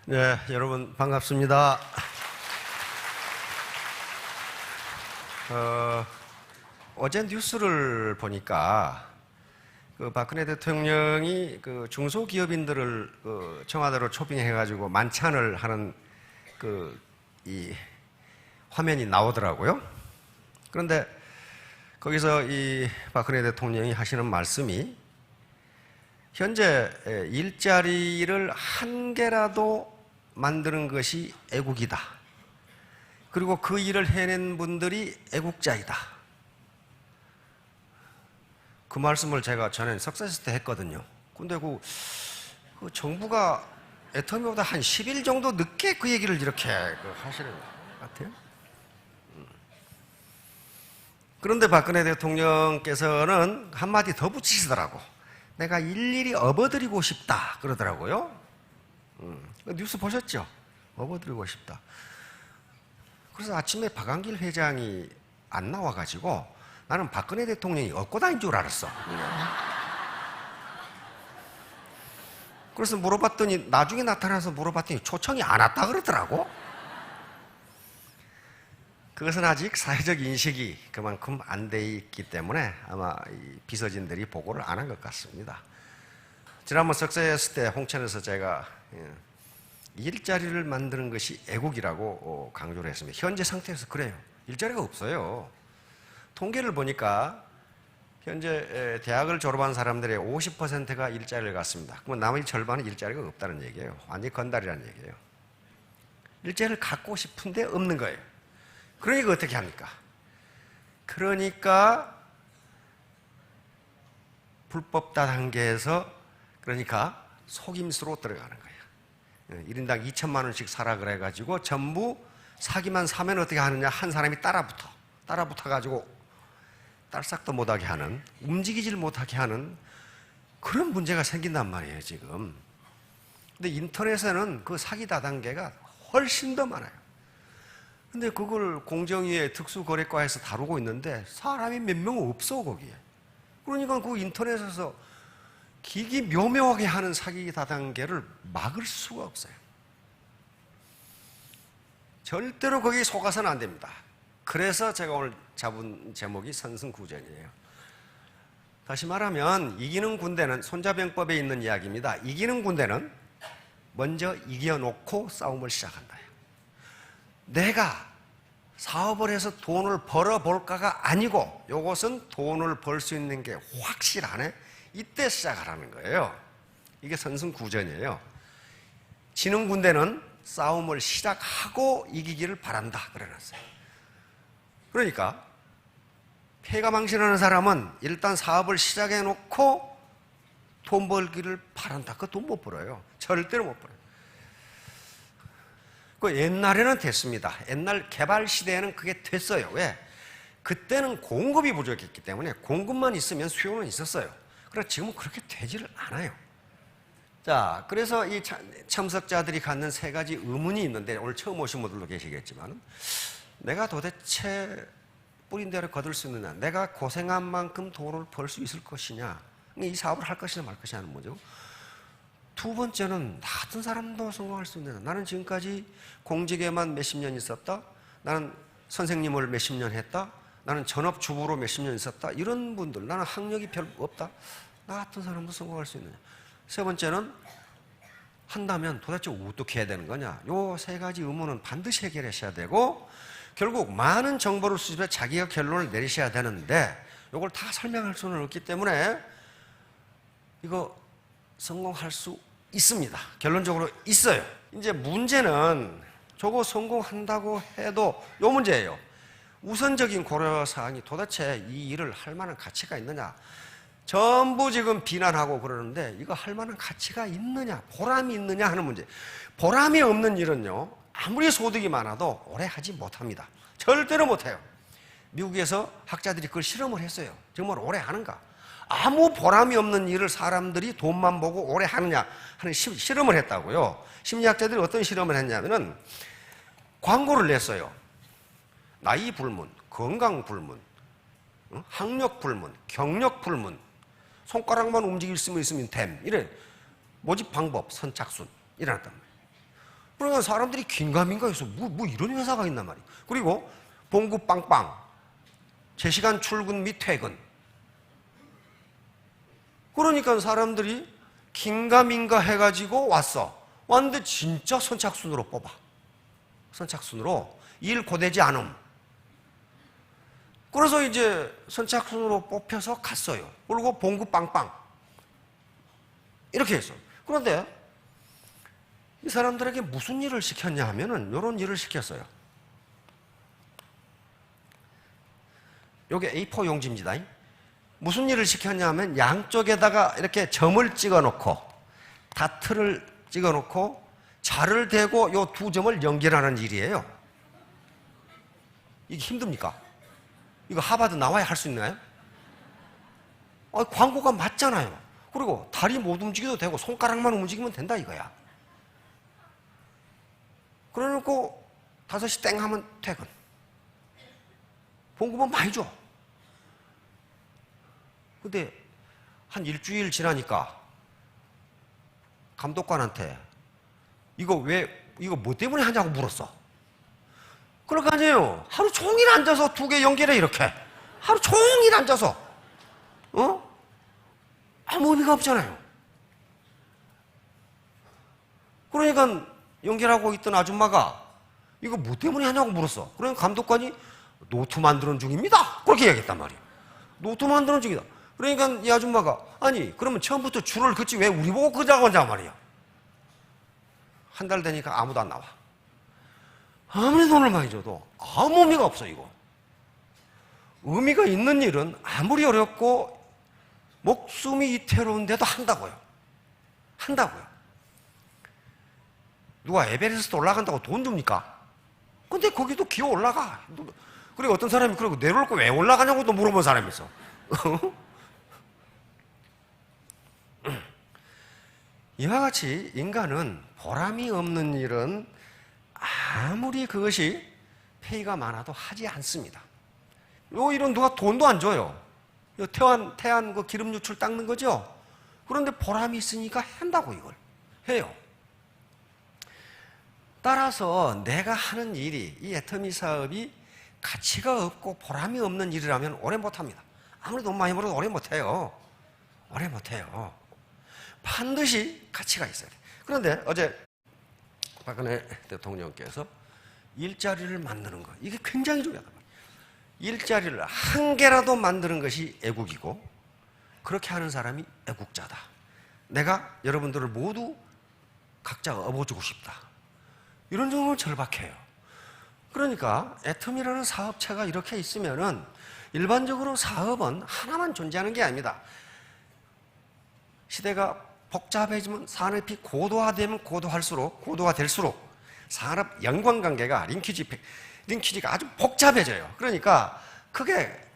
네, 여러분 반갑습니다. 어제 뉴스를 보니까 박근혜 대통령이 중소기업인들을 청와대로 초빙해가지고 만찬을 하는 이 화면이 나오더라고요. 그런데 거기서 이 박근혜 대통령이 하시는 말씀이 현재 일자리를 한 개라도 만드는 것이 애국이다. 그리고 그 일을 해낸 분들이 애국자이다. 그 말씀을 제가 전에 석세스 때 했거든요. 근데 그 정부가 애터미보다 한 10일 정도 늦게 그 얘기를 이렇게 하시는 것 같아요. 그런데 박근혜 대통령께서는 한마디 더 붙이시더라고. 내가 일일이 업어드리고 싶다 그러더라고요. 뉴스 보셨죠? 업어드리고 싶다. 그래서 아침에 박한길 회장이 안 나와가지고 나는 박근혜 대통령이 업고 다닌 줄 알았어. 그래서 물어봤더니 나중에 나타나서 물어봤더니 초청이 안 왔다 그러더라고. 그것은 아직 사회적 인식이 그만큼 안 돼 있기 때문에 아마 이 비서진들이 보고를 안 한 것 같습니다. 지난번 석세스 때 홍천에서 제가 일자리를 만드는 것이 애국이라고 강조를 했습니다. 현재 상태에서 그래요. 일자리가 없어요. 통계를 보니까 현재 대학을 졸업한 사람들의 50%가 일자리를 갖습니다. 그러면 나머지 절반은 일자리가 없다는 얘기예요. 완전히 건달이라는 얘기예요. 일자리를 갖고 싶은데 없는 거예요. 그러니까 어떻게 합니까? 그러니까 불법 다단계에서 그러니까 속임수로 들어가는 거예요. 1인당 2천만 원씩 사라 그래가지고 전부 사기만 사면 어떻게 하느냐, 한 사람이 따라붙어가지고 딸싹도 못하게 하는, 움직이질 못하게 하는 그런 문제가 생긴단 말이에요 지금. 근데 인터넷에는 그 사기 다단계가 훨씬 더 많아요. 근데 그걸 공정위의 특수거래과에서 다루고 있는데 사람이 몇 명 없어 거기에. 그러니까 그 인터넷에서 기기묘묘하게 하는 사기 다단계를 막을 수가 없어요. 절대로 거기에 속아서는 안 됩니다. 그래서 제가 오늘 잡은 제목이 선승구전이에요. 다시 말하면 이기는 군대는, 손자병법에 있는 이야기입니다. 이기는 군대는 먼저 이겨놓고 싸움을 시작한다. 내가 사업을 해서 돈을 벌어볼까가 아니고 이것은 돈을 벌 수 있는 게 확실하네. 이때 시작하라는 거예요. 이게 선승구전이에요. 지는 군대는 싸움을 시작하고 이기기를 바란다 그래놨어요. 그러니까 패가 망신하는 사람은 일단 사업을 시작해놓고 돈 벌기를 바란다. 그 돈 못 벌어요. 절대로 못 벌어요. 그 옛날에는 됐습니다. 옛날 개발 시대에는 그게 됐어요. 왜? 그때는 공급이 부족했기 때문에 공급만 있으면 수요는 있었어요. 그러나 지금은 그렇게 되지를 않아요. 자, 그래서 이 참석자들이 갖는 세 가지 의문이 있는데 오늘 처음 오신 분들도 계시겠지만 내가 도대체 뿌린 대로 거둘 수 있느냐, 내가 고생한 만큼 돈을 벌 수 있을 것이냐, 이 사업을 할 것이냐 말 것이냐 하는 문제고, 두 번째는 나 같은 사람도 성공할 수 있느냐, 나는 지금까지 공직에만 몇십 년 있었다, 나는 선생님을 몇십 년 했다, 나는 전업주부로 몇십 년 있었다, 이런 분들, 나는 학력이 별로 없다, 나 같은 사람도 성공할 수 있느냐. 세 번째는 한다면 도대체 어떻게 해야 되는 거냐, 요 세 가지 의문은 반드시 해결하셔야 되고 결국 많은 정보를 수집해 자기가 결론을 내리셔야 되는데 이걸 다 설명할 수는 없기 때문에 이거 성공할 수 있습니다. 결론적으로 있어요. 이제 문제는 저거 성공한다고 해도 요 문제예요. 우선적인 고려사항이 도대체 이 일을 할 만한 가치가 있느냐. 전부 지금 비난하고 그러는데 이거 할 만한 가치가 있느냐, 보람이 있느냐 하는 문제. 보람이 없는 일은요, 아무리 소득이 많아도 오래 하지 못합니다. 절대로 못해요. 미국에서 학자들이 그걸 실험을 했어요. 정말 오래 하는가. 아무 보람이 없는 일을 사람들이 돈만 보고 오래 하느냐 하는 실험을 했다고요. 심리학자들이 어떤 실험을 했냐면은 광고를 냈어요. 나이 불문, 건강 불문, 학력 불문, 경력 불문, 손가락만 움직일 수 있으면 됨. 이래 모집 방법, 선착순 일어났단 말이에요. 그러니까 사람들이 긴가민가해서 뭐 이런 회사가 있단 말이에요. 그리고 봉구 빵빵, 제 시간 출근 및 퇴근. 그러니까 사람들이 긴가민가 해가지고 왔는데 진짜 선착순으로 뽑아. 선착순으로 일 고되지 않음. 그래서 이제 선착순으로 뽑혀서 갔어요. 그리고 봉구 빵빵 이렇게 했어요. 그런데 이 사람들에게 무슨 일을 시켰냐 하면은 이런 일을 시켰어요. 요게 A4 용지입니다. 무슨 일을 시켰냐 하면 양쪽에다가 이렇게 점을 찍어 놓고 다트를 찍어 놓고 자를 대고 요 두 점을 연결하는 일이에요. 이게 힘듭니까? 이거 하버드 나와야 할 수 있나요? 광고가 맞잖아요. 그리고 다리 못 움직여도 되고 손가락만 움직이면 된다 이거야. 그래놓고 5시 땡 하면 퇴근. 봉급은 많이 줘. 근데 한 일주일 지나니까 감독관한테 이거 뭐 때문에 하냐고 물었어. 그럴 거 아니에요. 하루 종일 앉아서 두 개 연결해 이렇게. 하루 종일 앉아서. 아무 의미가 없잖아요. 그러니까 연결하고 있던 아줌마가 이거 뭐 때문에 하냐고 물었어. 그러니까 감독관이 노트 만드는 중입니다. 그렇게 얘기했단 말이에요. 노트 만드는 중이다. 그러니까 이 아줌마가 아니 그러면 처음부터 줄을 긋지 왜 우리 보고 끄자고 하냐 말이야. 한 달 되니까 아무도 안 나와. 아무리 돈을 많이 줘도 아무 의미가 없어 이거. 의미가 있는 일은 아무리 어렵고 목숨이 이태로운데도 한다고요. 한다고요. 누가 에베레스트 올라간다고 돈 줍니까? 근데 거기도 기어 올라가. 그리고 어떤 사람이 그러고 내려올 거 왜 올라가냐고도 물어본 사람이 있어. 이와 같이 인간은 보람이 없는 일은 아무리 그것이 페이가 많아도 하지 않습니다. 요 일은 누가 돈도 안 줘요. 요 태안 그 기름 유출 닦는 거죠. 그런데 보람이 있으니까 한다고 이걸 해요. 따라서 내가 하는 일이 이 애터미 사업이 가치가 없고 보람이 없는 일이라면 오래 못합니다. 아무리 돈 많이 벌어도 오래 못해요. 오래 못해요. 반드시 가치가 있어야 돼. 그런데 어제 박근혜 대통령께서 일자리를 만드는 것, 이게 굉장히 중요하다. 일자리를 한 개라도 만드는 것이 애국이고 그렇게 하는 사람이 애국자다. 내가 여러분들을 모두 각자 업어주고 싶다. 이런 정도는 절박해요. 그러니까 애텀이라는 사업체가 이렇게 있으면은 일반적으로 사업은 하나만 존재하는 게 아닙니다. 시대가 복잡해지면 산업이 고도화될수록 산업 연관관계가 링키지가 아주 복잡해져요. 그러니까 그게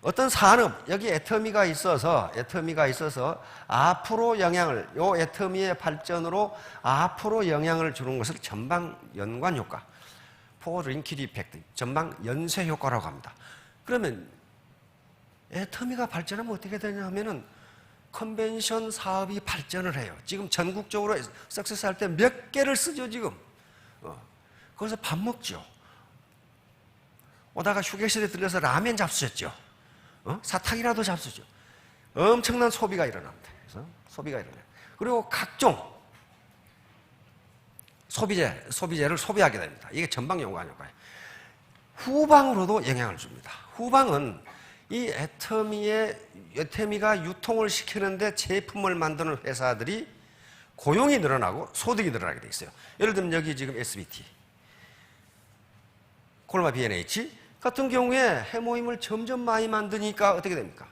어떤 산업, 여기 애터미가 있어서 앞으로 영향을, 요 애터미의 발전으로 앞으로 영향을 주는 것을 전방 연관 효과, 포 링키지 이펙트, 전방 연쇄 효과라고 합니다. 그러면 애터미가 발전하면 어떻게 되냐 하면은 컨벤션 사업이 발전을 해요. 지금 전국적으로 석세스 할 때 몇 개를 쓰죠, 지금. 거기서 밥 먹죠. 오다가 휴게실에 들려서 라면 잡수셨죠. 사탕이라도 잡수죠. 엄청난 소비가 일어납니다. 그래서 소비가 일어나요. 그리고 각종 소비재를 소비하게 됩니다. 이게 전방 연관 효과예요. 후방으로도 영향을 줍니다. 후방은 이 애터미가 유통을 시키는데 제품을 만드는 회사들이 고용이 늘어나고 소득이 늘어나게 돼 있어요. 예를 들면 여기 지금 SBT, 콜마 B&H 같은 경우에 해모임을 점점 많이 만드니까 어떻게 됩니까?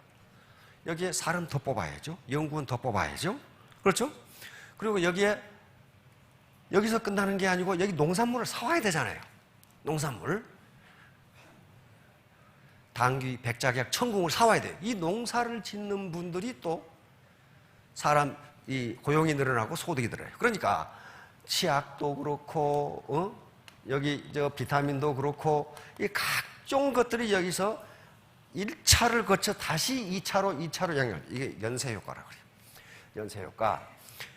여기에 사람 더 뽑아야죠. 연구원 더 뽑아야죠. 그렇죠? 그리고 여기서 끝나는 게 아니고 여기 농산물을 사와야 되잖아요. 농산물. 당귀, 백작약, 청궁을 사와야 돼요. 이 농사를 짓는 분들이 또 이 고용이 늘어나고 소득이 늘어나요. 그러니까 치약도 그렇고, 여기 비타민도 그렇고, 이 각종 것들이 여기서 1차를 거쳐 다시 2차로 영향을, 이게 연쇄 효과라고 그래요. 연쇄 효과.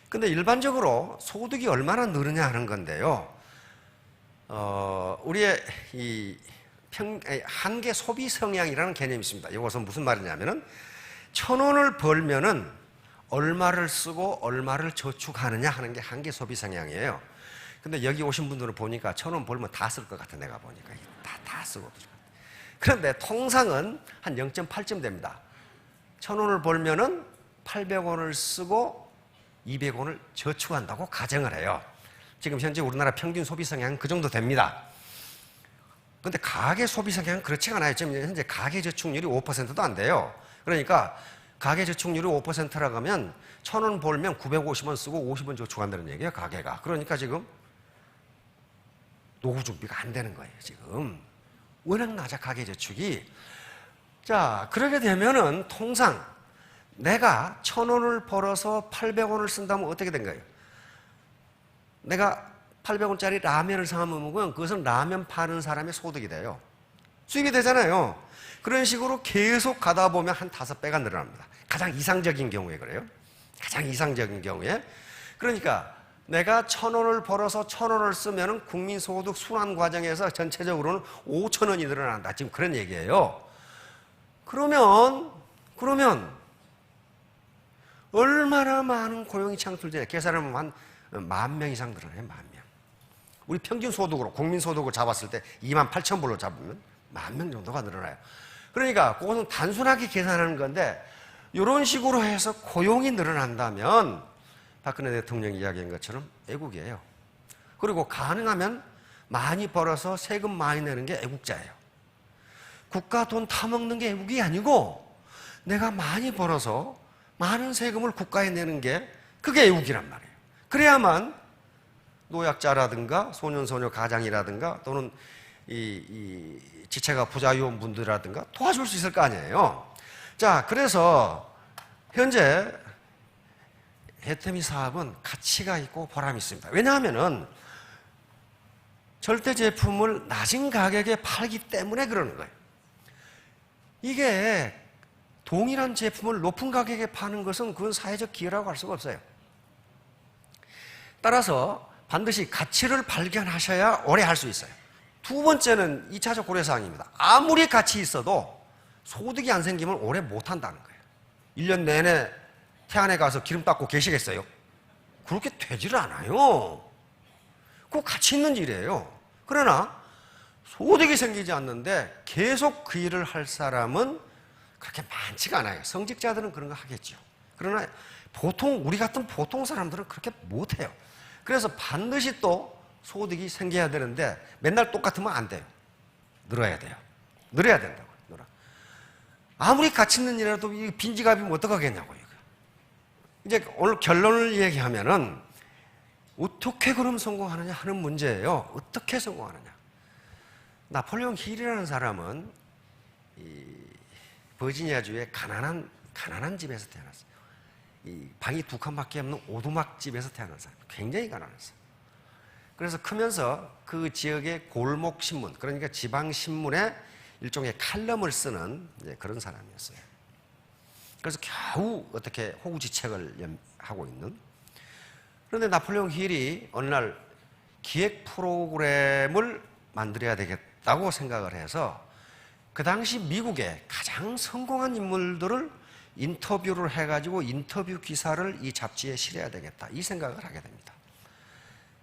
근데 일반적으로 소득이 얼마나 늘느냐 하는 건데요. 우리의 이 한계 소비 성향이라는 개념이 있습니다. 이것은 무슨 말이냐면은 1,000원을 벌면은 얼마를 쓰고 얼마를 저축하느냐 하는 게 한계 소비 성향이에요. 근데 여기 오신 분들은 보니까 1,000원 벌면 다 쓸 것 같아. 내가 보니까 다 쓰고. 그런데 통상은 한 0.8쯤 됩니다. 1,000원을 벌면은 800원을 쓰고 200원을 저축한다고 가정을 해요. 지금 현재 우리나라 평균 소비 성향은 그 정도 됩니다. 근데 가계 소비 성향은 그렇지가 않아요. 지금 현재 가계 저축률이 5%도 안 돼요. 그러니까 가계 저축률이 5%라고 하면 1,000원 벌면 950원 쓰고 50원 저축한다는 얘기예요, 가계가. 그러니까 지금 노후 준비가 안 되는 거예요, 지금. 워낙 낮아, 가계 저축이. 자, 그러게 되면은 통상 내가 1,000원을 벌어서 800원을 쓴다면 어떻게 된 거예요? 내가 800원짜리 라면을 사 먹으면 그것은 라면 파는 사람의 소득이 돼요. 수입이 되잖아요. 그런 식으로 계속 가다 보면 한 5배가 늘어납니다. 가장 이상적인 경우에 그래요. 가장 이상적인 경우에. 그러니까 내가 1,000원을 벌어서 1,000원을 쓰면 국민소득 순환 과정에서 전체적으로는 5,000원이 늘어난다. 지금 그런 얘기예요. 그러면 얼마나 많은 고용이 창출되냐. 계산하면 한 10,000명 이상 늘어나요. 10,000명. 우리 평균 소득으로 국민소득을 잡았을 때 28,000불로 잡으면 10,000명 정도가 늘어나요. 그러니까 그것은 단순하게 계산하는 건데 이런 식으로 해서 고용이 늘어난다면 박근혜 대통령이 이야기한 것처럼 애국이에요. 그리고 가능하면 많이 벌어서 세금 많이 내는 게 애국자예요. 국가 돈 타먹는 게 애국이 아니고 내가 많이 벌어서 많은 세금을 국가에 내는 게 그게 애국이란 말이에요. 그래야만 노약자라든가 소년소녀 가장이라든가 또는 이 지체가 부자요원분들이라든가 도와줄 수 있을 거 아니에요. 자, 그래서 현재 해태미 사업은 가치가 있고 보람이 있습니다. 왜냐하면은 절대 제품을 낮은 가격에 팔기 때문에 그러는 거예요. 이게 동일한 제품을 높은 가격에 파는 것은 그건 사회적 기여라고 할 수가 없어요. 따라서 반드시 가치를 발견하셔야 오래 할 수 있어요. 두 번째는 2차적 고려사항입니다. 아무리 가치 있어도 소득이 안 생기면 오래 못 한다는 거예요. 1년 내내 태안에 가서 기름 닦고 계시겠어요? 그렇게 되지를 않아요. 그거 가치 있는 일이에요. 그러나 소득이 생기지 않는데 계속 그 일을 할 사람은 그렇게 많지가 않아요. 성직자들은 그런 거 하겠죠. 그러나 보통 우리 같은 보통 사람들은 그렇게 못해요. 그래서 반드시 또 소득이 생겨야 되는데 맨날 똑같으면 안 돼요. 늘어야 돼요. 늘어야 된다고요. 아무리 가치 있는 일이라도 이 빈지갑이면 어떡하겠냐고요. 이제 오늘 결론을 얘기하면은 어떻게 그럼 성공하느냐 하는 문제예요. 어떻게 성공하느냐. 나폴레옹 힐이라는 사람은 이 버지니아주의 가난한 집에서 태어났어요. 이 방이 2칸밖에 없는 오두막 집에서 태어난 사람. 굉장히 가난했어요. 그래서 크면서 그 지역의 골목 신문, 그러니까 지방 신문에 일종의 칼럼을 쓰는 그런 사람이었어요. 그래서 겨우 어떻게 호구지책을 하고 있는. 그런데 나폴레옹 힐이 어느 날 기획 프로그램을 만들어야 되겠다고 생각을 해서 그 당시 미국의 가장 성공한 인물들을 인터뷰를 해가지고 인터뷰 기사를 이 잡지에 실어야 되겠다. 이 생각을 하게 됩니다.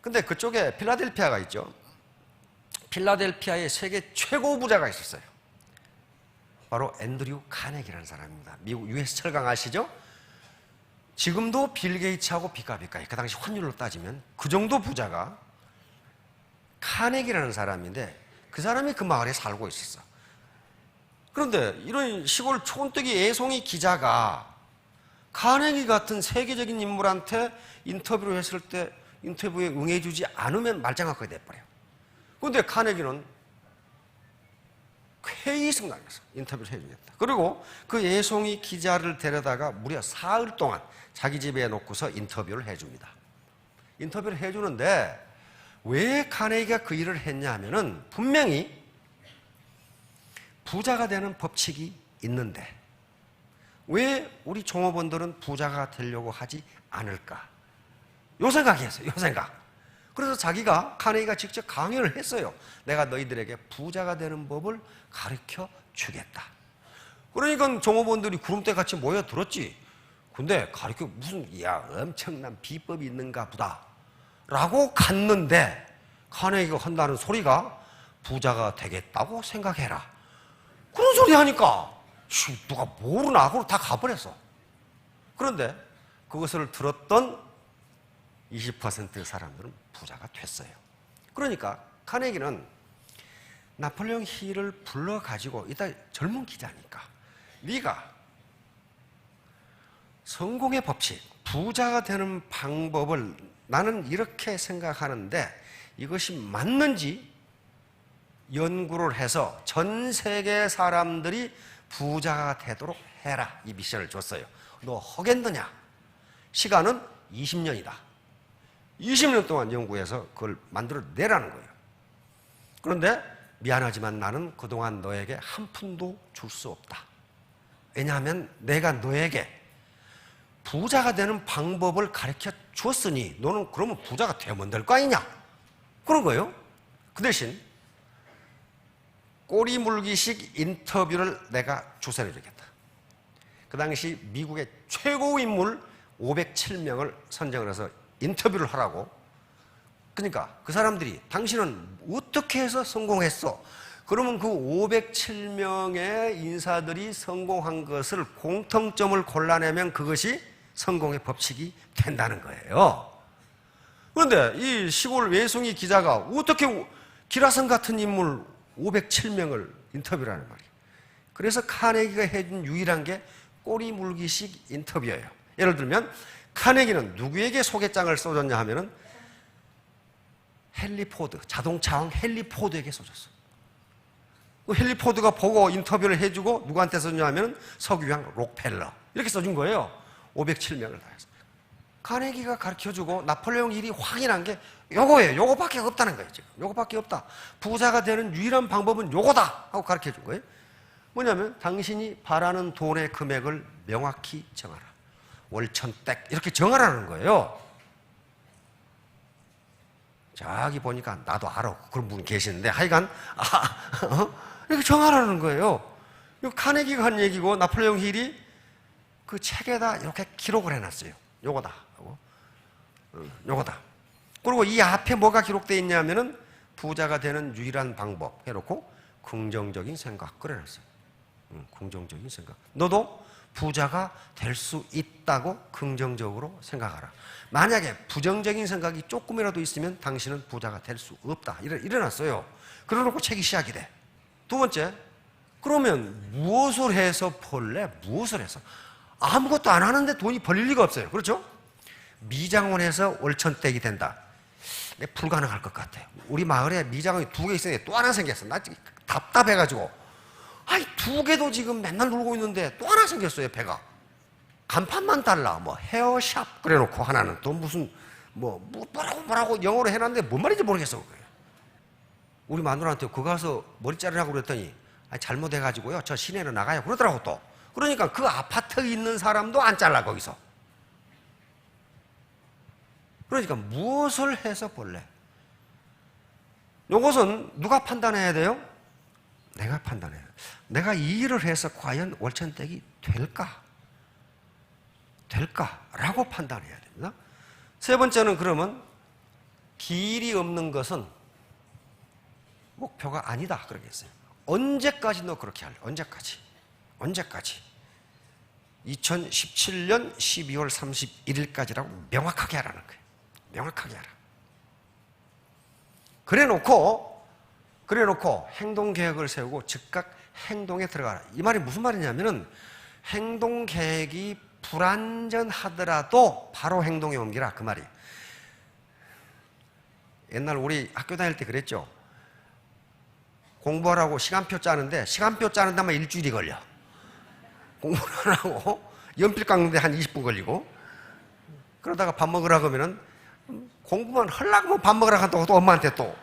근데 그쪽에 필라델피아가 있죠. 필라델피아에 세계 최고 부자가 있었어요. 바로 앤드류 카네기라는 사람입니다. 미국 US 철강 아시죠? 지금도 빌 게이츠하고 비까비까이. 그 당시 환율로 따지면 그 정도 부자가 카네기라는 사람인데 그 사람이 그 마을에 살고 있었어. 그런데 이런 시골 촌뜨기 애송이 기자가 카네기 같은 세계적인 인물한테 인터뷰를 했을 때 인터뷰에 응해주지 않으면 말짱하게 돼버려요. 그런데 카네기는 회의성당에서 인터뷰를 해주겠다. 그리고 그 애송이 기자를 데려다가 무려 사흘 동안 자기 집에 놓고서 인터뷰를 해줍니다. 인터뷰를 해주는데 왜 카네기가 그 일을 했냐 하면은 분명히 부자가 되는 법칙이 있는데 왜 우리 종업원들은 부자가 되려고 하지 않을까? 요 생각이었어요. 요 생각. 그래서 자기가 카네기가 직접 강연을 했어요. 내가 너희들에게 부자가 되는 법을 가르쳐 주겠다. 그러니까 종업원들이 구름대같이 모여들었지. 근데 가르쳐 무슨 엄청난 비법이 있는가 보다 라고 갔는데 카네기가 한다는 소리가 부자가 되겠다고 생각해라. 그런 소리 하니까 누가 모르나 하고 다 가버렸어. 그런데 그것을 들었던 20% 사람들은 부자가 됐어요. 그러니까 카네기는 나폴레옹 힐을 불러가지고 이따 젊은 기자니까 네가 성공의 법칙, 부자가 되는 방법을 나는 이렇게 생각하는데 이것이 맞는지 연구를 해서 전 세계 사람들이 부자가 되도록 해라. 이 미션을 줬어요. 너 하겠느냐? 시간은 20년이다. 20년 동안 연구해서 그걸 만들어내라는 거예요. 그런데 미안하지만 나는 그동안 너에게 한 푼도 줄 수 없다. 왜냐하면 내가 너에게 부자가 되는 방법을 가르쳐 줬으니 너는 그러면 부자가 되면 될 거 아니냐? 그런 거예요. 그 대신 꼬리 물기식 인터뷰를 내가 주선해 주겠다. 그 당시 미국의 최고 인물 507명을 선정을 해서 인터뷰를 하라고. 그러니까 그 사람들이 당신은 어떻게 해서 성공했어? 그러면 그 507명의 인사들이 성공한 것을 공통점을 골라내면 그것이 성공의 법칙이 된다는 거예요. 그런데 이 시골 외송이 기자가 어떻게 기라성 같은 인물 507명을 인터뷰를 하는 말이에요. 그래서 카네기가 해준 유일한 게 꼬리 물기식 인터뷰예요. 예를 들면 카네기는 누구에게 소개장을 써줬냐 하면은 헨리 포드, 자동차왕 헨리 포드에게 써줬어. 그 헨리 포드가 보고 인터뷰를 해주고 누구한테 써줬냐 하면은 석유왕 록펠러 이렇게 써준 거예요. 507명을 다 했어. 카네기가 가르쳐주고 나폴레옹 힐이 확인한 게 요거예요. 요거밖에 없다는 거예요. 지금 요거밖에 없다. 부자가 되는 유일한 방법은 요거다 하고 가르쳐준 거예요. 뭐냐면 당신이 바라는 돈의 금액을 명확히 정하라. 월천댁 이렇게 정하라는 거예요. 저기 보니까 나도 알아. 그런 분 계시는데 하여간 이렇게 정하라는 거예요. 이거 카네기가 한 얘기고 나폴레옹 힐이 그 책에다 이렇게 기록을 해놨어요. 요거다. 요거다. 그리고 이 앞에 뭐가 기록되어 있냐면은 부자가 되는 유일한 방법 해놓고 긍정적인 생각 그려놨어요. 긍정적인 생각. 너도 부자가 될 수 있다고 긍정적으로 생각하라. 만약에 부정적인 생각이 조금이라도 있으면 당신은 부자가 될 수 없다. 이래놨어요. 그래놓고 책이 시작이 돼. 두 번째, 그러면 무엇을 해서 벌래? 무엇을 해서? 아무것도 안 하는데 돈이 벌릴 리가 없어요. 그렇죠? 미장원에서 월천댁이 된다. 불가능할 것 같아. 우리 마을에 미장원이 2개 있었는데 또 하나 생겼어. 나 지금 답답해가지고. 아니 2개도 지금 맨날 놀고 있는데 또 하나 생겼어요. 배가. 간판만 달라. 뭐 헤어샵 그래놓고 하나는 또 무슨 뭐라고 영어로 해놨는데 뭔 말인지 모르겠어. 우리 마누라한테 그거 가서 머리 자르라고 그랬더니 아니, 잘못해가지고요. 저 시내로 나가요. 그러더라고 또. 그러니까 그 아파트에 있는 사람도 안 잘라 거기서. 그러니까 무엇을 해서 벌래? 이것은 누가 판단해야 돼요? 내가 판단해야 돼요. 내가 이 일을 해서 과연 월천댁이 될까? 라고 판단해야 됩니다. 세 번째는 그러면 길이 없는 것은 목표가 아니다. 그러겠어요. 언제까지 너 그렇게 할래? 언제까지? 2017년 12월 31일까지라고 명확하게 하라는 거예요. 명확하게 하라. 그래놓고 행동계획을 세우고 즉각 행동에 들어가라. 이 말이 무슨 말이냐면은 행동계획이 불완전하더라도 바로 행동에 옮기라. 그 말이에요. 옛날 우리 학교 다닐 때 그랬죠. 공부하라고 시간표 짜는데 시간표 짜는 데만 일주일이 걸려. 공부를 안 하고 연필 깎는데 한 20분 걸리고 그러다가 밥 먹으라 그러면은 공부만 하려고 밥 먹으라 한다고 또 엄마한테 또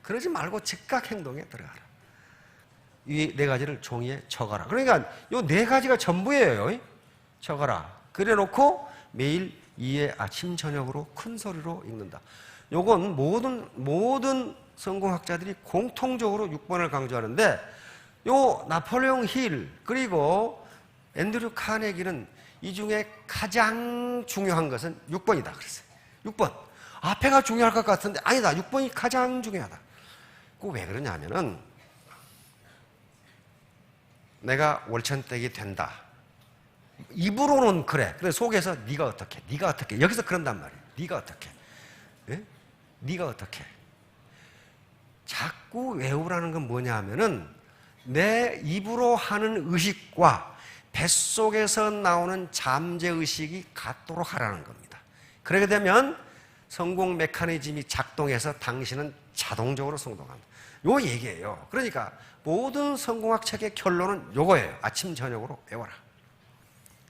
그러지 말고 즉각 행동에 들어가라. 이 4가지를 종이에 적어라. 그러니까 이 4가지가 전부예요. 적어라. 그래놓고 매일 이에 아침 저녁으로 큰 소리로 읽는다. 요건 모든 성공학자들이 공통적으로 6번을 강조하는데, 요 나폴레옹 힐 그리고 앤드류 카네기는 이 중에 가장 중요한 것은 6번이다 그랬어요. 6번. 앞에가 중요할 것 같은데 아니다. 6번이 가장 중요하다. 그 왜 그러냐 하면은, 내가 월천댁이 된다. 입으로는 그래. 그래서 속에서 네가 어떻게 여기서 그런단 말이에요. 네가 어떻게. 예? 네가 어떻게. 자꾸 외우라는 건 뭐냐 하면은, 내 입으로 하는 의식과 뱃속에서 나오는 잠재의식이 같도록 하라는 겁니다. 그렇게 되면 성공 메커니즘이 작동해서 당신은 자동적으로 성공합니다. 요 얘기예요. 그러니까 모든 성공학 책의 결론은 요거예요. 아침 저녁으로 외워라.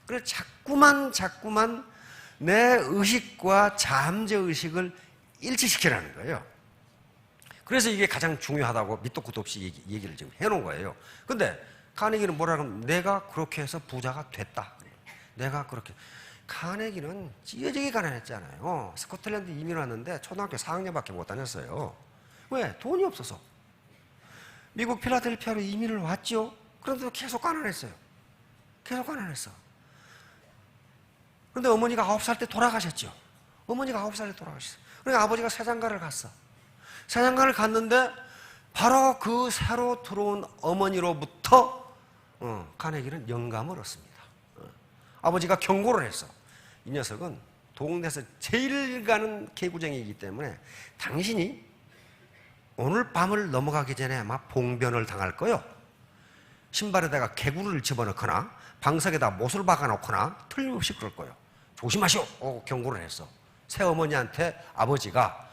그래서 자꾸만 내 의식과 잠재의식을 일치시키라는 거예요. 그래서 이게 가장 중요하다고 밑도 끝도 없이 얘기를 지금 해놓은 거예요. 근데 카네기는 뭐라 그러면, 내가 그렇게 해서 부자가 됐다. 내가 그렇게. 카네기는 찌어지게 가난했잖아요. 스코틀랜드 이민 왔는데 초등학교 4학년밖에 못 다녔어요. 왜? 돈이 없어서. 미국 필라델피아로 이민을 왔죠. 그런데도 계속 가난했어요. 계속 가난했어. 그런데 어머니가 9살 때 돌아가셨죠. 어머니가 9살에 돌아가셨어요. 그러니까 아버지가 세장가를 갔어. 세장가를 갔는데 바로 그 새로 들어온 어머니로부터 카네기는 영감을 얻습니다. 아버지가 경고를 했어. 이 녀석은 동네에서 제일 가는 개구쟁이이기 때문에 당신이 오늘 밤을 넘어가기 전에 아마 봉변을 당할 거요. 신발에다가 개구를 집어넣거나 방석에다 못을 박아놓거나 틀림없이 그럴 거예요. 조심하시오! 경고를 했어. 새어머니한테 아버지가.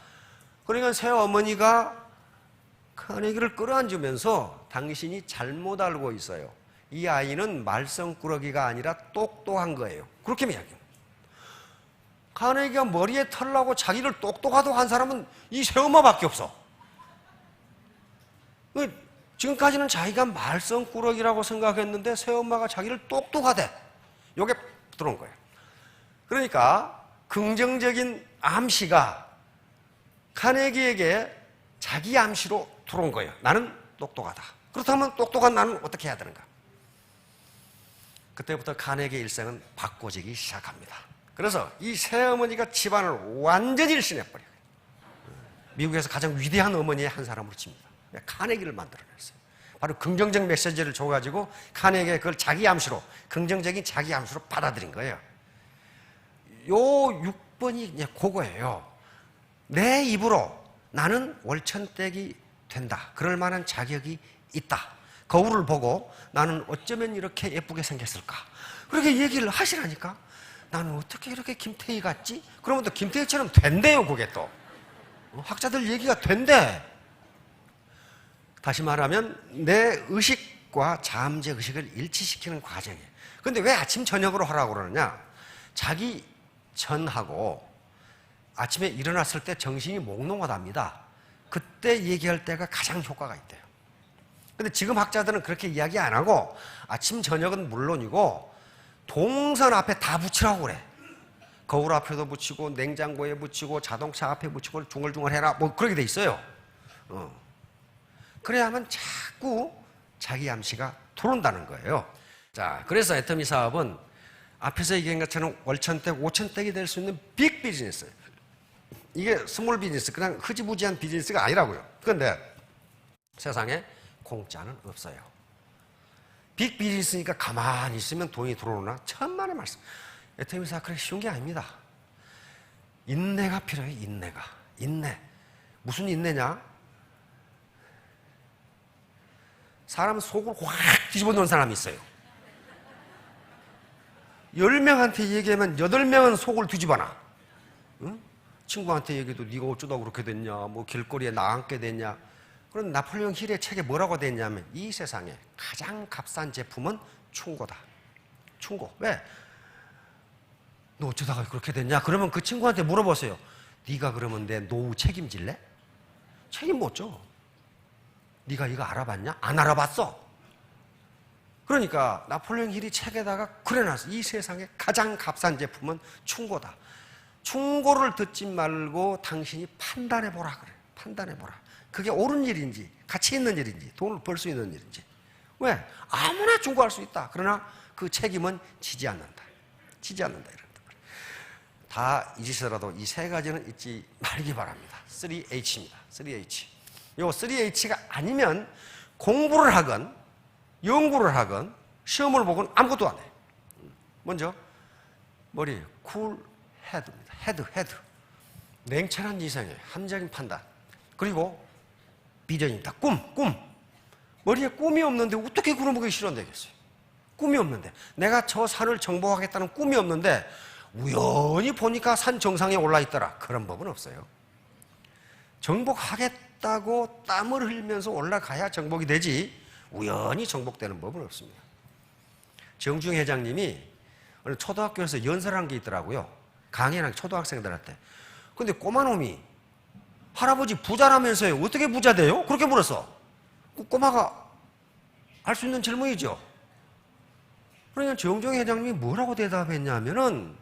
그러니까 새어머니가 카네기를 끌어안으면서, 당신이 잘못 알고 있어요. 이 아이는 말썽꾸러기가 아니라 똑똑한 거예요. 그렇게 이야기해요. 카네기가 머리에 털나고 자기를 똑똑하다고 한 사람은 이 새엄마밖에 없어. 지금까지는 자기가 말썽꾸러기라고 생각했는데 새엄마가 자기를 똑똑하대. 이게 들어온 거예요. 그러니까 긍정적인 암시가 카네기에게 자기 암시로 들어온 거예요. 나는 똑똑하다. 그렇다면 똑똑한 나는 어떻게 해야 되는가? 그때부터 카네기의 일생은 바꿔지기 시작합니다. 그래서 이 새어머니가 집안을 완전히 일신해버려요. 미국에서 가장 위대한 어머니의 한 사람으로 칩니다. 카네기를 만들어냈어요. 바로 긍정적 메시지를 줘가지고 카네기가 그걸 자기 암시로, 긍정적인 자기 암시로 받아들인 거예요. 요 6번이 이제 그거예요. 내 입으로 나는 월천댁이 된다. 그럴 만한 자격이 있다. 거울을 보고 나는 어쩌면 이렇게 예쁘게 생겼을까? 그렇게 얘기를 하시라니까. 나는 어떻게 이렇게 김태희 같지? 그러면 또 김태희처럼 된대요, 그게 또. 학자들 얘기가 된대. 다시 말하면 내 의식과 잠재의식을 일치시키는 과정이에요. 근데 왜 아침 저녁으로 하라고 그러느냐? 자기 전하고 아침에 일어났을 때 정신이 몽롱하답니다. 그때 얘기할 때가 가장 효과가 있대요. 근데 지금 학자들은 그렇게 이야기 안 하고 아침 저녁은 물론이고 동선 앞에 다 붙이라고 그래. 거울 앞에도 붙이고 냉장고에 붙이고 자동차 앞에 붙이고 중얼중얼 해라, 뭐 그렇게 돼 있어요. 그래야만 자꾸 자기 암시가 들어온다는 거예요. 자, 그래서 애터미 사업은 앞에서 얘기한 것처럼 월천댁, 오천댁이 될 수 있는 빅 비즈니스예요. 이게 스몰 비즈니스, 그냥 흐지부지한 비즈니스가 아니라고요. 그런데 세상에 공짜는 없어요. 빅 비즈니스니까 가만히 있으면 돈이 들어오나? 천만의 말씀. 애터미 사업 그렇게 쉬운 게 아닙니다. 인내가 필요해요. 인내. 무슨 인내냐? 사람 속을 확 뒤집어 놓은 사람이 있어요. 10명한테 얘기하면 8명은 속을 뒤집어놔. 응? 친구한테 얘기해도 네가 어쩌다 그렇게 됐냐, 뭐 길거리에 나앉게 됐냐. 그런 나폴레옹 힐의 책에 뭐라고 돼 있냐면, 이 세상에 가장 값싼 제품은 충고다. 충고. 왜? 너 어쩌다가 그렇게 됐냐? 그러면 그 친구한테 물어보세요. 네가 그러면 내 노후 책임질래? 책임 못 져. 네가 이거 알아봤냐? 안 알아봤어. 그러니까 나폴레옹 힐이 책에다가 그려놨어. 이 세상에 가장 값싼 제품은 충고다. 충고를 듣지 말고 당신이 판단해보라 그래요. 판단해보라. 그게 옳은 일인지 가치 있는 일인지 돈을 벌 수 있는 일인지. 왜? 아무나 충고할 수 있다. 그러나 그 책임은 지지 않는다. 지지 않는다. 이런 거예요. 다 잊으시더라도 이 세 가지는 잊지 말기 바랍니다. 3H입니다. 3H. 요 3H가 아니면 공부를 하건 연구를 하건 시험을 보건 아무것도 안 해. 먼저 머리 쿨 헤드입니다. 헤드. 냉철한 이성의 합리적인 판단. 그리고 비전입니다. 꿈. 머리에 꿈이 없는데 어떻게 그런 보기 실현되겠어요? 꿈이 없는데 내가 저 산을 정복하겠다는 꿈이 없는데 우연히 보니까 산 정상에 올라 있더라. 그런 법은 없어요. 정복하겠다고 땀을 흘리면서 올라가야 정복이 되지 우연히 정복되는 법은 없습니다. 정중 회장님이 어느 초등학교에서 연설한 게 있더라고요. 강의랑 초등학생들한테. 근데 꼬마놈이 할아버지 부자라면서요. 어떻게 부자 돼요? 그렇게 물었어. 꼬마가 알 수 있는 질문이죠. 그러니까 정중 회장님이 뭐라고 대답했냐면은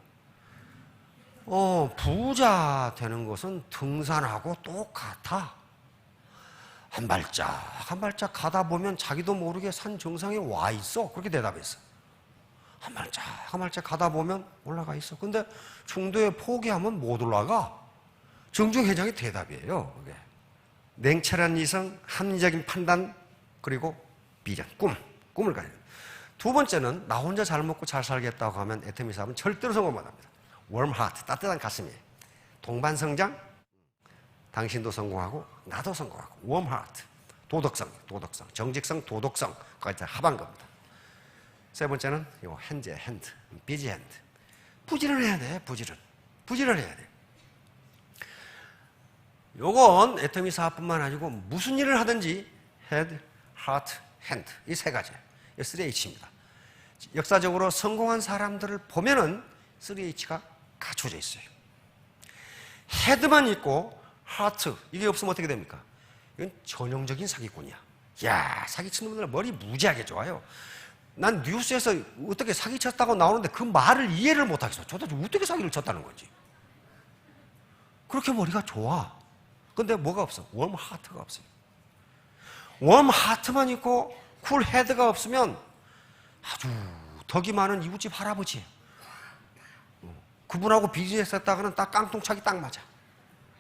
부자 되는 것은 등산하고 똑같아. 한 발짝 가다 보면 자기도 모르게 산 정상에 와 있어. 그렇게 대답했어. 한 발짝 가다 보면 올라가 있어. 근데 중도에 포기하면 못 올라가. 정중 회장의 대답이에요. 그게. 냉철한 이성, 합리적인 판단, 그리고 비전, 꿈을 가지는. 두 번째는 나 혼자 잘 먹고 잘 살겠다고 하면 애터미 사업은 절대로 성공 못합니다. warm heart, 따뜻한 가슴이에요. 동반성장, 당신도 성공하고 나도 성공하고. warm heart, 도덕성, 정직성, 도덕성, 그까지 합한 겁니다. 세 번째는 요 핸드, 비지 핸드. 부지런해야 돼, 부지런해야 돼. 요건 애터미 사업뿐만 아니고 무슨 일을 하든지 head, heart, hand 이 세 가지, 3H입니다. 역사적으로 성공한 사람들을 보면은 3H가 갖춰져 있어요. 헤드만 있고 하트 이게 없으면 어떻게 됩니까? 이건 전형적인 사기꾼이야. 야, 사기치는 분들 머리 무지하게 좋아요. 난 뉴스에서 어떻게 사기쳤다고 나오는데 그 말을 이해를 못하겠어. 도대체 어떻게 사기를 쳤다는 거지? 그렇게 머리가 좋아. 근데 뭐가 없어? 웜 하트가 없어요. 웜 하트만 있고 쿨 헤드가 없으면 아주 덕이 많은 이웃집 할아버지예요. 그분하고 비즈니스 했다가는 딱 깡통차기 딱 맞아.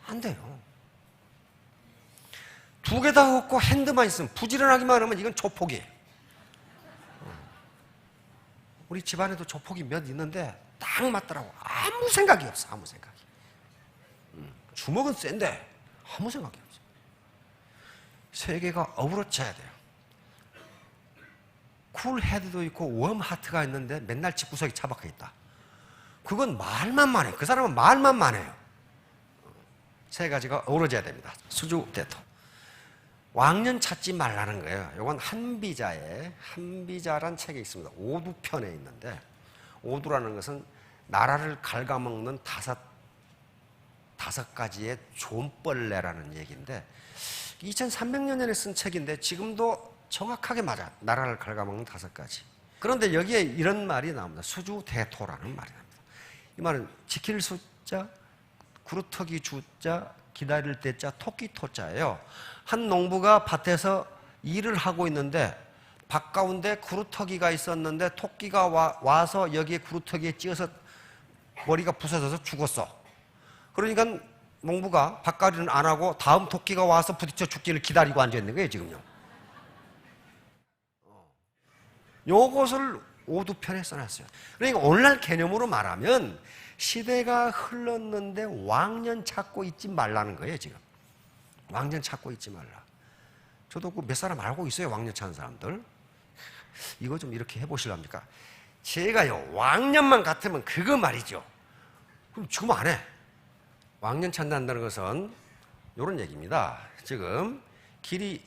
안 돼요. 두 개 다 없고 핸드만 있으면, 부지런하기만 하면 이건 조폭이에요. 우리 집안에도 조폭이 몇 있는데 딱 맞더라고. 아무 생각이 없어. 아무 생각이. 주먹은 센데 아무 생각이 없어. 세 개가 어우러져야 돼요. 쿨 헤드도 있고 웜 하트가 있는데 맨날 집구석에 처박혀 있다. 그건 말만 많아요. 그 사람은 말만 많아요. 세 가지가 어우러져야 됩니다. 수주대토. 왕년 찾지 말라는 거예요. 이건 한비자란 책이 있습니다. 오두편에 있는데, 오두라는 것은 나라를 갉아먹는 다섯 가지의 존벌레라는 얘기인데, 2300년에 쓴 책인데 지금도 정확하게 맞아. 나라를 갉아먹는 5가지. 그런데 여기에 이런 말이 나옵니다. 수주대토라는 말이 나옵니다. 이 말은 지킬 숫자, 구루터기 주자, 기다릴 때자, 토끼 토자예요. 한 농부가 밭에서 일을 하고 있는데 밭 가운데 구루터기가 있었는데 토끼가 와서 여기에 구루터기에 찧어서 머리가 부서져서 죽었어. 그러니까 농부가 밭갈이는 안 하고 다음 토끼가 와서 부딪혀 죽기를 기다리고 앉아있는 거예요, 지금요. 요것을 오두편에 써놨어요. 그러니까 오늘날 개념으로 말하면 시대가 흘렀는데 왕년 찾고 있지 말라는 거예요, 지금. 왕년 찾고 있지 말라. 저도 그 몇 사람 알고 있어요, 왕년 찾는 사람들. 이거 좀 이렇게 해보실랍니까? 제가요, 왕년만 같으면 그거 말이죠. 그럼 지금 안 해. 왕년 찾는다는 것은 이런 얘기입니다. 지금 길이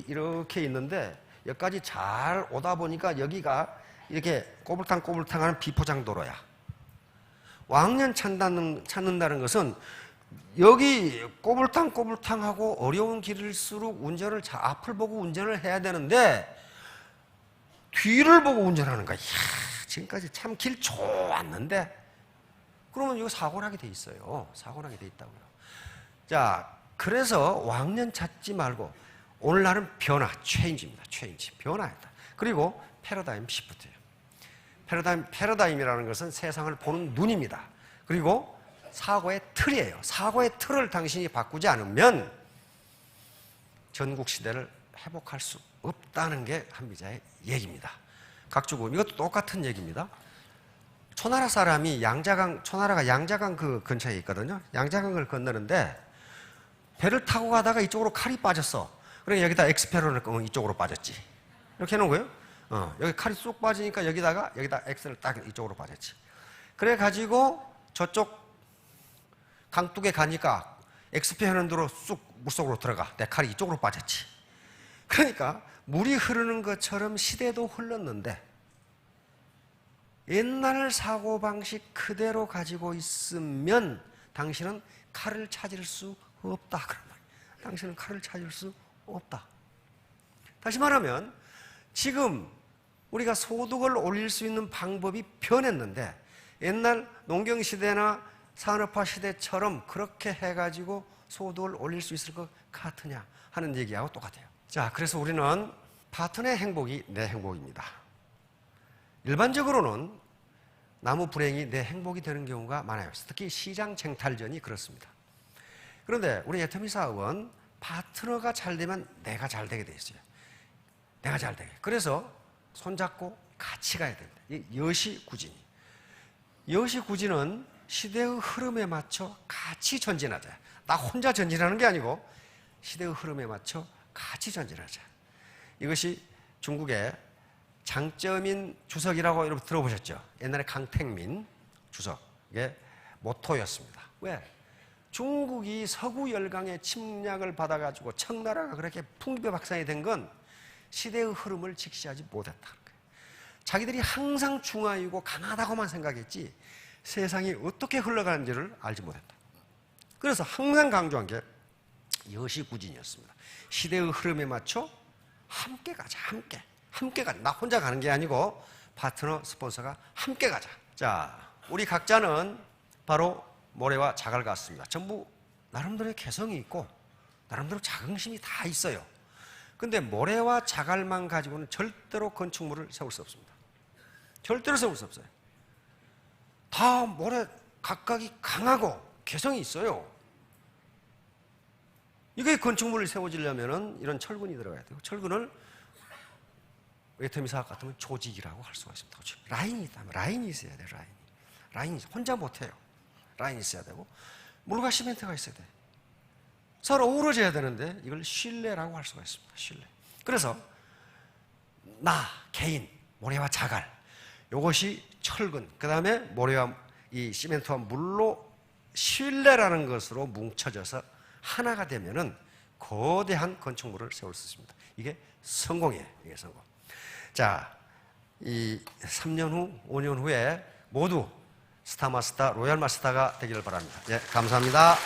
이렇게 있는데 여기까지 잘 오다 보니까 여기가 이렇게 꼬불탕꼬불탕 하는 비포장도로야. 왕년 찾는다는 것은 여기 꼬불탕꼬불탕하고 어려운 길일수록 운전을 앞을 보고 운전을 해야 되는데 뒤를 보고 운전하는 거야. 이야, 지금까지 참 길 좋았는데 그러면 이거 사고를 하게 돼 있어요. 사고를 하게 돼 있다고요. 자, 그래서 왕년 찾지 말고 오늘날은 변화, 체인지입니다. 체인지, 변화였다. 그리고 패러다임 시프트예요. 패러다임이라는 것은 세상을 보는 눈입니다. 그리고 사고의 틀이에요. 사고의 틀을 당신이 바꾸지 않으면 전국 시대를 회복할 수 없다는 게 한비자의 얘기입니다. 각주고 이것도 똑같은 얘기입니다. 초나라 사람이 초나라가 양자강 그 근처에 있거든요. 양자강을 건너는데 배를 타고 가다가 이쪽으로 칼이 빠졌어. 그러니까 여기다 엑스페로를 끄면 이쪽으로 빠졌지. 이렇게 해놓은 거예요. 여기 칼이 쑥 빠지니까 여기다 엑스를 딱 이쪽으로 빠졌지. 그래가지고 저쪽 강둑에 가니까 엑스페런드로 쑥 물속으로 들어가. 내 칼이 이쪽으로 빠졌지. 그러니까 물이 흐르는 것처럼 시대도 흘렀는데 옛날 사고방식 그대로 가지고 있으면 당신은 칼을 찾을 수 없다. 그런 말이에요. 당신은 칼을 찾을 수 없다. 다시 말하면 지금 우리가 소득을 올릴 수 있는 방법이 변했는데 옛날 농경시대나 산업화 시대처럼 그렇게 해가지고 소득을 올릴 수 있을 것 같으냐 하는 얘기하고 똑같아요. 자, 그래서 우리는 파트너의 행복이 내 행복입니다. 일반적으로는 나무 불행이 내 행복이 되는 경우가 많아요. 특히 시장 쟁탈전이 그렇습니다. 그런데 우리 애터미 사업은 파트너가 잘 되면 내가 잘 되게 돼 있어요. 내가 잘 되게. 그래서 손잡고 같이 가야 됩니다. 여시구진이. 여시구진은 시대의 흐름에 맞춰 같이 전진하자. 나 혼자 전진하는 게 아니고 시대의 흐름에 맞춰 같이 전진하자. 이것이 중국의 장쩌민 주석이라고 여러분 들어보셨죠? 옛날에 강택민 주석의 모토였습니다. 왜? 중국이 서구 열강의 침략을 받아가지고 청나라가 그렇게 풍비박산이 된 건 시대의 흐름을 직시하지 못했다는 거예요. 자기들이 항상 중화이고 강하다고만 생각했지 세상이 어떻게 흘러가는지를 알지 못했다. 그래서 항상 강조한 게 여시구진이었습니다. 시대의 흐름에 맞춰 함께 가자. 함께 가자. 나 혼자 가는 게 아니고 파트너, 스폰서가 함께 가자. 자, 우리 각자는 바로 모래와 자갈 같습니다. 전부 나름대로의 개성이 있고 나름대로 자긍심이 다 있어요. 근데 모래와 자갈만 가지고는 절대로 건축물을 세울 수 없습니다. 절대로 세울 수 없어요. 다 모래 각각이 강하고 개성이 있어요. 이게 건축물을 세워지려면 이런 철근이 들어가야 되고 철근을 애터미 사업 같으면 조직이라고 할 수가 있습니다. 라인이 있다면 라인이 있어야 돼요. 라인이 혼자 못해요. 라인이 있어야 되고 물과 시멘트가 있어야 돼. 서로 어우러져야 되는데 이걸 신뢰라고 할 수가 있습니다. 신뢰. 그래서 나 개인 모래와 자갈 이것이 철근 그 다음에 모래와 이 시멘트와 물로 신뢰라는 것으로 뭉쳐져서 하나가 되면은 거대한 건축물을 세울 수 있습니다. 이게 성공이에요. 이게 성공. 자, 이 3년 후, 5년 후에 모두 스타마스터, 로얄마스터가 되기를 바랍니다. 예, 감사합니다.